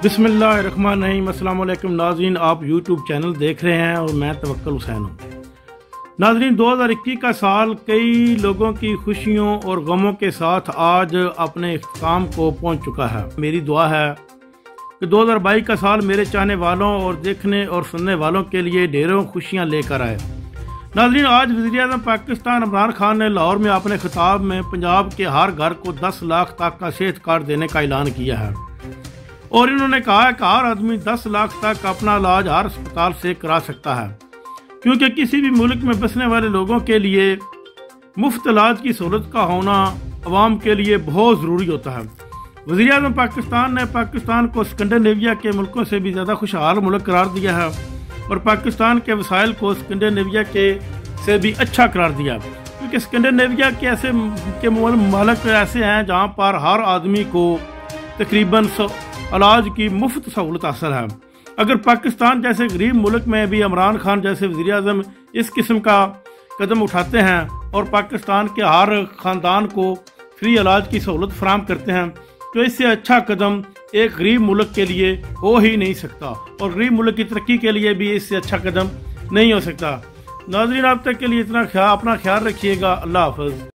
बिस्मिल्लाहिर्रहमानिर्रहीम। अस्सलाम वालेकुम नाज़रीन, आप यूट्यूब चैनल देख रहे हैं और मैं तवक्कुल हुसैन हूँ। नाज़रीन, 2021 का साल कई लोगों की खुशियों और गमों के साथ आज अपने इख्तिताम को पहुँच चुका है। मेरी दुआ है कि 2022 का साल मेरे चाहने वालों और देखने और सुनने वालों के लिए ढेरों खुशियाँ लेकर आए। नाज़रीन, आज वज़ीर-ए-आज़म पाकिस्तान इमरान खान ने लाहौर में अपने खिताब में पंजाब के हर घर को 10 लाख तक का सेहत कार्ड देने का ऐलान किया है और इन्होंने कहा है कि हर आदमी 10 लाख तक अपना इलाज हर अस्पताल से करा सकता है, क्योंकि किसी भी मुल्क में बसने वाले लोगों के लिए मुफ्त इलाज की सहूलत का होना अवाम के लिए बहुत ज़रूरी होता है। वज़ीर-ए-आज़म पाकिस्तान ने पाकिस्तान को स्कैंडिनेविया के मुल्कों से भी ज़्यादा खुशहाल मुल्क करार दिया है और पाकिस्तान के वसाइल को स्कैंडिनेविया के से भी अच्छा करार दिया, क्योंकि स्कैंडिनेविया के ऐसे मुल्क ऐसे हैं जहाँ पर हर आदमी को तकरीबन इलाज की मुफ्त सहूलत हासिल है। अगर पाकिस्तान जैसे गरीब मुल्क में भी इमरान खान जैसे वज़ीर-ए-आज़म इस किस्म का कदम उठाते हैं और पाकिस्तान के हर ख़ानदान को फ्री इलाज की सहूलत फराहम करते हैं, तो इससे अच्छा कदम एक गरीब मुल्क के लिए हो ही नहीं सकता और गरीब मुल्क की तरक्की के लिए भी इससे अच्छा कदम नहीं हो सकता। नाज़रीन, अब तक के लिए इतना अपना ख्याल रखिएगा। अल्लाह हाफ़िज़।